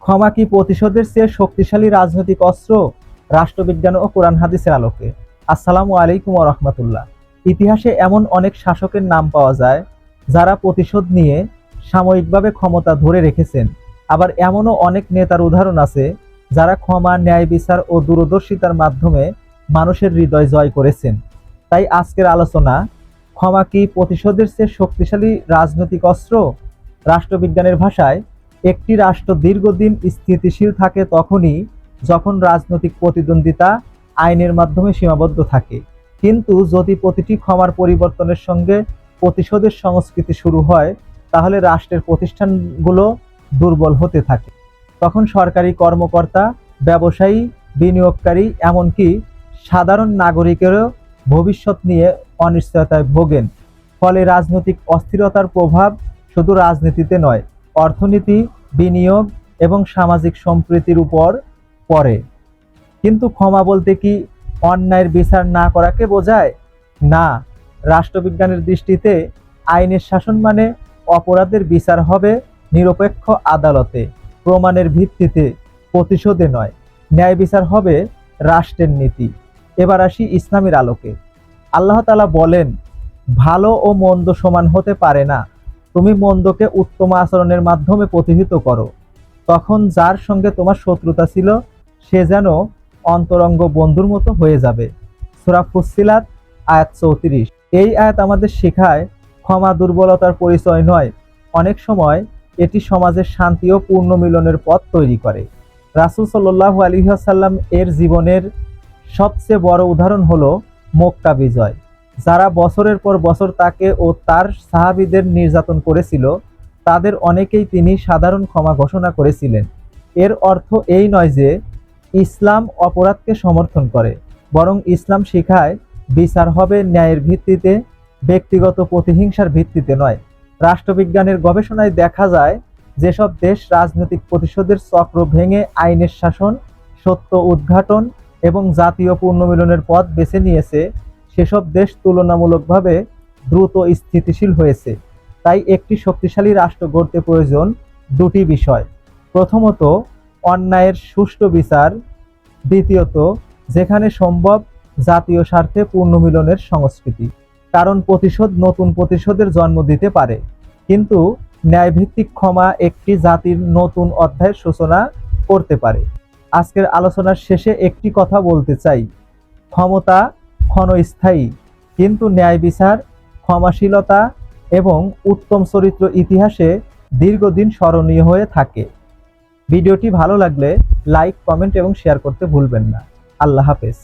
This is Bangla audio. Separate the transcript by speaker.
Speaker 1: ক্ষমা কি প্রতিশোধের চেয়ে শক্তিশালী রাজনৈতিক অস্ত্র? রাষ্ট্রবিজ্ঞান ও কোরআন হাদিসের আলোকে। আসসালামু আলাইকুম ওয়া রাহমাতুল্লাহ। ইতিহাসে এমন অনেক শাসকের নাম পাওয়া যায় যারা প্রতিশোধ নিয়ে সাময়িকভাবে ক্ষমতা ধরে রেখেছেন। আবার এমনও অনেক নেতার উদাহরণ আছে যারা ক্ষমা, ন্যায় বিচার ও দূরদর্শিতার মাধ্যমে মানুষের হৃদয় জয় করেছেন। তাই আজকের আলোচনা, ক্ষমা কি প্রতিশোধের চেয়ে শক্তিশালী রাজনৈতিক অস্ত্র? রাষ্ট্রবিজ্ঞানের ভাষায়, একটি রাষ্ট্র দীর্ঘদিন স্থিতিশীল থাকে তখনই যখন রাজনৈতিক প্রতিদ্বন্দ্বিতা আইনের মাধ্যমে সীমাবদ্ধ থাকে। কিন্তু যদি প্রতিটি ক্ষমার পরিবর্তনের সঙ্গে প্রতিশোধের সংস্কৃতি শুরু হয়, তাহলে রাষ্ট্রের প্রতিষ্ঠানগুলো দুর্বল হতে থাকে। তখন সরকারি কর্মকর্তা, ব্যবসায়ী, বিনিয়োগকারী, এমনকি সাধারণ নাগরিকেরও ভবিষ্যৎ নিয়ে অনিশ্চয়তায় ভোগেন। ফলে রাজনৈতিক অস্থিরতার প্রভাব শুধু রাজনীতিতে নয়, অর্থনীতি, বিনিয়োগ এবং সামাজিক সম্প্রীতির উপর পড়ে। কিন্তু ক্ষমা বলতে কি অন্যায়ের বিচার না করাকে বোঝায়? না, রাষ্ট্রবিজ্ঞানের দৃষ্টিতে আইনের শাসন মানে অপরাধের বিচার হবে নিরপেক্ষ আদালতে, প্রমাণের ভিত্তিতে, প্রতিশোধে নয়। ন্যায় বিচার হবে রাষ্ট্রের নীতি। এবার আসি ইসলামের আলোকে। আল্লাহ তাআলা বলেন, ভালো ও মন্দ সমান হতে পারে না। তুমি মন্দকে উত্তম আচরণের মাধ্যমে প্রতিহত করো। তখন যার সঙ্গে তোমার শত্রুতা ছিল সে যেন অন্তরঙ্গ বন্ধুর মতো হয়ে যাবে। সূরা ফুসসিলাত আয়াত 34। এই আয়াত আমাদের শেখায়, ক্ষমা দুর্বলতার পরিচয় নয়, অনেক সময় এটি সমাজের শান্তি ও পূর্ণ মিলনের পথ তৈরি করে। রাসূল সাল্লাল্লাহু আলাইহি ওয়াসাল্লাম এর জীবনের সবচেয়ে বড় উদাহরণ হলো মক্কা বিজয়। যারা বছরের পর বছর তাকে ও তার সাহাবীদের নির্যাতন করেছিল, তাদের অনেকেই তিনি সাধারণ ক্ষমা ঘোষণা করেছিলেন। এর অর্থ এই নয় যে ইসলাম অপরাধকে সমর্থন করে, বরং ইসলাম শেখায় বিচার হবে ন্যায়ের ভিত্তিতে, ব্যক্তিগত প্রতিহিংসার ভিত্তিতে নয়। রাষ্ট্রবিজ্ঞানের গবেষণায় দেখা যায়, যেসব দেশ রাজনৈতিক প্রতিশোধের চক্র ভেঙে আইনের শাসন, সত্য উদ্ঘাটন এবং জাতীয় পুনর্মিলনের পথ বেছে নিয়েছে, সেসব দেশ তুলনামূলকভাবে দ্রুত স্থিতিশীল হয়েছে। তাই একটি শক্তিশালী রাষ্ট্র গড়তে প্রয়োজন দুটি বিষয়। প্রথমত, অন্যায়ের সুষ্ঠু বিচার। দ্বিতীয়ত, যেখানে সম্ভব, জাতীয় স্বার্থে পুনর্মিলনের সংস্কৃতি। কারণ প্রতিশোধ নতুন প্রতিশোধের জন্ম দিতে পারে, কিন্তু ন্যায়ভিত্তিক ক্ষমা একটি জাতির নতুন অধ্যায়ের সূচনা করতে পারে। আজকের আলোচনার শেষে একটি কথা বলতে চাই, ক্ষমতা ক্ষণস্থায়ী, কিন্তু ন্যায় বিচার, ক্ষমাশীলতা এবং উত্তম চরিত্র ইতিহাসে দীর্ঘদিন স্মরণীয় হয়ে থাকে। ভিডিওটি ভালো লাগলে লাইক, কমেন্ট এবং শেয়ার করতে ভুলবেন না। আল্লাহ হাফেজ।